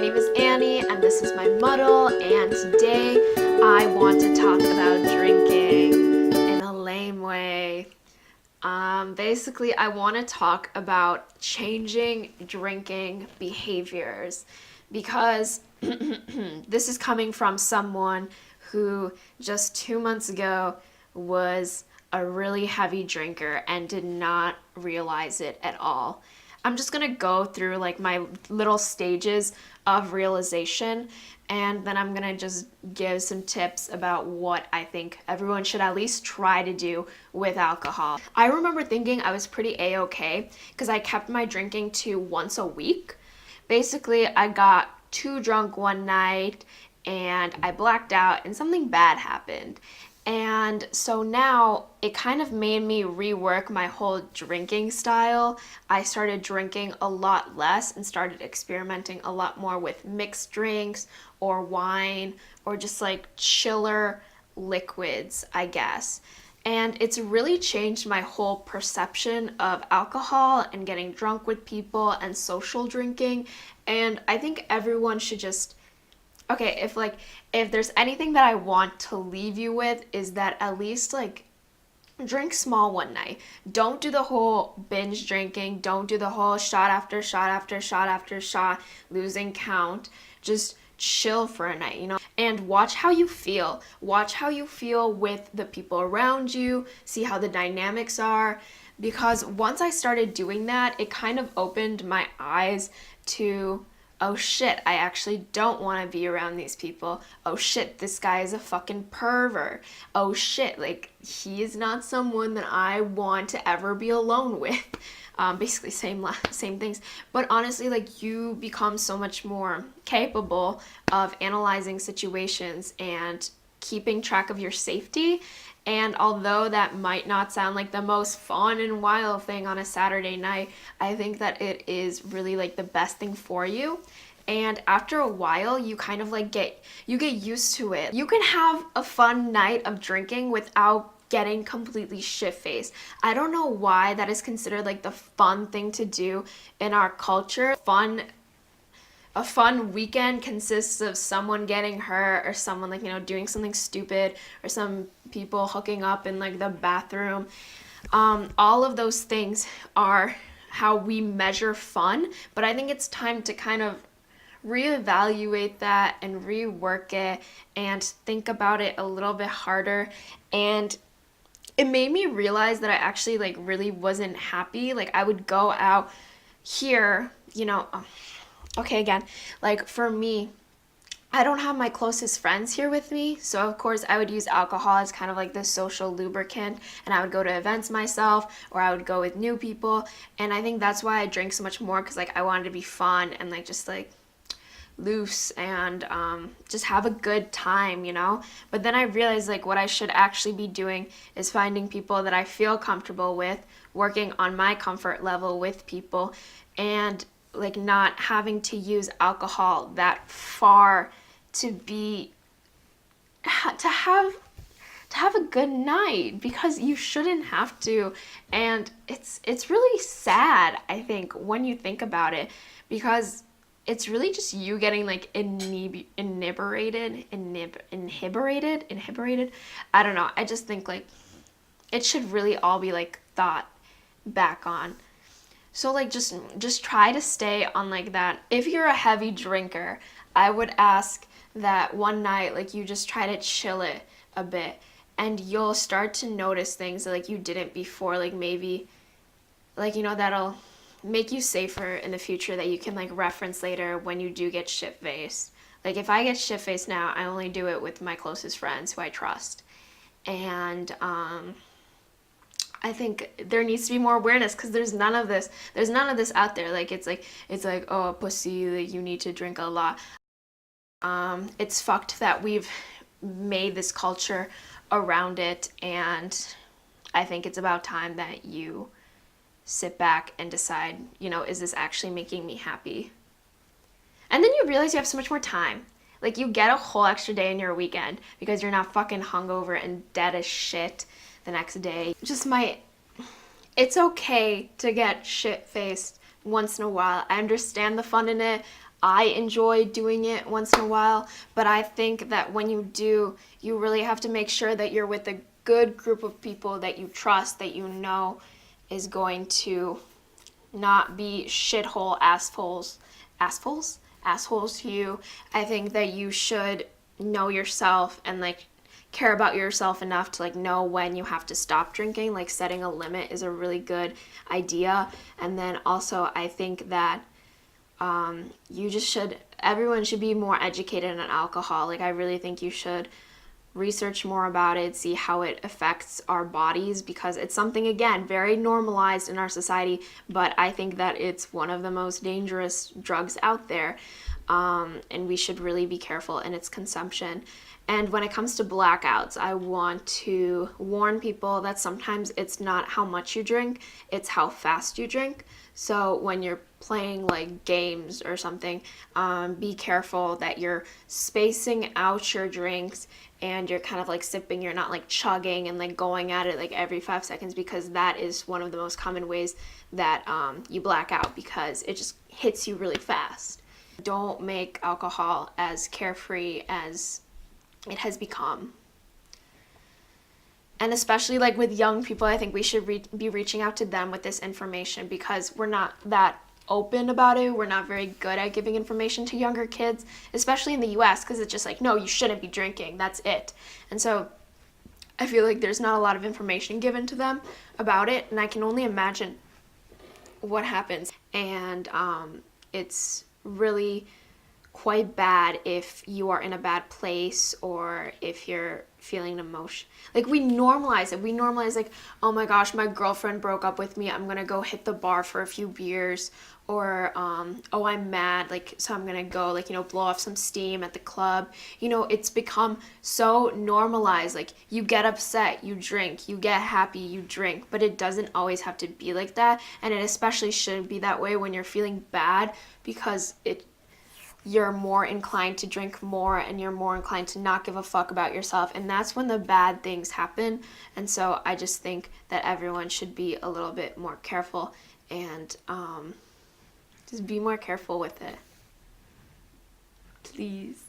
name is Annie and this is my muddle, and today I want to talk about drinking in a lame way. Basically, I want to talk about changing drinking behaviors because this is coming from someone who just 2 months ago was a really heavy drinker and did not realize it at all. I'm just gonna go through like my little stages of realization, and then I'm gonna just give some tips about what I think everyone should at least try to do with alcohol. I remember thinking I was pretty a-okay because I kept my drinking to once a week. Basically, I got too drunk one night and I blacked out and something bad happened. And so now it kind of made me rework my whole drinking style. I started drinking a lot less and started experimenting a lot more with mixed drinks or wine or just like chiller liquids, I guess. And it's really changed my whole perception of alcohol and getting drunk with people and social drinking. And I think everyone should just okay, if there's anything that I want to leave you with is that at least like drink small one night. Don't do the whole binge drinking. Don't do the whole shot after shot after shot after shot, losing count. Just chill for a night, and watch how you feel. Watch how you feel with the people around you. See how the dynamics are. Because once I started doing that, it kind of opened my eyes to oh shit, I actually don't want to be around these people. Oh shit, this guy is a fucking pervert. Oh shit, like he is not someone that I want to ever be alone with. Basically same things. But honestly, like you become so much more capable of analyzing situations and keeping track of your safety. And although that might not sound like the most fun and wild thing on a Saturday night, I think that it is really like the best thing for you. And after a while, you kind of like get used to it. You can have a fun night of drinking without getting completely shit-faced. I don't know why that is considered like the fun thing to do in our culture. A fun weekend consists of someone getting hurt or someone like doing something stupid or some people hooking up in like the bathroom. All of those things are how we measure fun, but I think it's time to kind of reevaluate that and rework it and think about it a little bit harder. And it made me realize that I actually like really wasn't happy. Like I would go out here, okay, again, like for me, I don't have my closest friends here with me, so of course I would use alcohol as kind of like the social lubricant, and I would go to events myself or I would go with new people, and I think that's why I drink so much more, because like I wanted to be fun and like just like loose and just have a good time, But then I realized like what I should actually be doing is finding people that I feel comfortable with, working on my comfort level with people, and like not having to use alcohol that far to be to have a good night, because you shouldn't have to. And it's really sad, I think, when you think about it, because it's really just you getting like inhibited. I don't know. I just think like it should really all be like thought back on. So like just try to stay on like that. If you're a heavy drinker, I would ask that one night like you just try to chill it a bit, and you'll start to notice things that like you didn't before, like maybe like that'll make you safer in the future, that you can like reference later when you do get shit faced. Like if I get shit faced now, I only do it with my closest friends who I trust. And I think there needs to be more awareness, because there's none of this out there. Like it's like oh pussy, like you need to drink a lot. It's fucked that we've made this culture around it, and I think it's about time that you sit back and decide, is this actually making me happy? And then you realize you have so much more time. Like you get a whole extra day in your weekend because you're not fucking hungover and dead as shit the next day. It's okay to get shit faced once in a while. I understand the fun in it. I enjoy doing it once in a while, but I think that when you do, you really have to make sure that you're with a good group of people that you trust, that you know is going to not be shithole assholes to you. I think that you should know yourself and like care about yourself enough to like know when you have to stop drinking. Like setting a limit is a really good idea. And then also I think that everyone should be more educated on alcohol. Like I really think you should research more about it, see how it affects our bodies, because it's something, again, very normalized in our society, but I think that it's one of the most dangerous drugs out there, and we should really be careful in its consumption. And when it comes to blackouts, I want to warn people that sometimes it's not how much you drink, it's how fast you drink. So when you're playing like games or something, be careful that you're spacing out your drinks and you're kind of like sipping. You're not like chugging and like going at it like every 5 seconds, because that is one of the most common ways that you black out, because it just hits you really fast. Don't make alcohol as carefree as it has become. And especially like with young people, I think we should be reaching out to them with this information, because we're not that open about it. We're not very good at giving information to younger kids, especially in the US, because it's just like, no, you shouldn't be drinking, that's it. And so I feel like there's not a lot of information given to them about it, and I can only imagine what happens. And it's really quite bad if you are in a bad place, or if you're feeling emotion. Like we normalize it. We normalize like, oh my gosh, my girlfriend broke up with me, I'm gonna go hit the bar for a few beers. Or oh, I'm mad, like, so I'm gonna go like, blow off some steam at the club. It's become so normalized. Like you get upset, you drink, you get happy, you drink, but it doesn't always have to be like that. And it especially shouldn't be that way when you're feeling bad, because you're more inclined to drink more, and you're more inclined to not give a fuck about yourself, and that's when the bad things happen. And so I just think that everyone should be a little bit more careful, and just be more careful with it, please.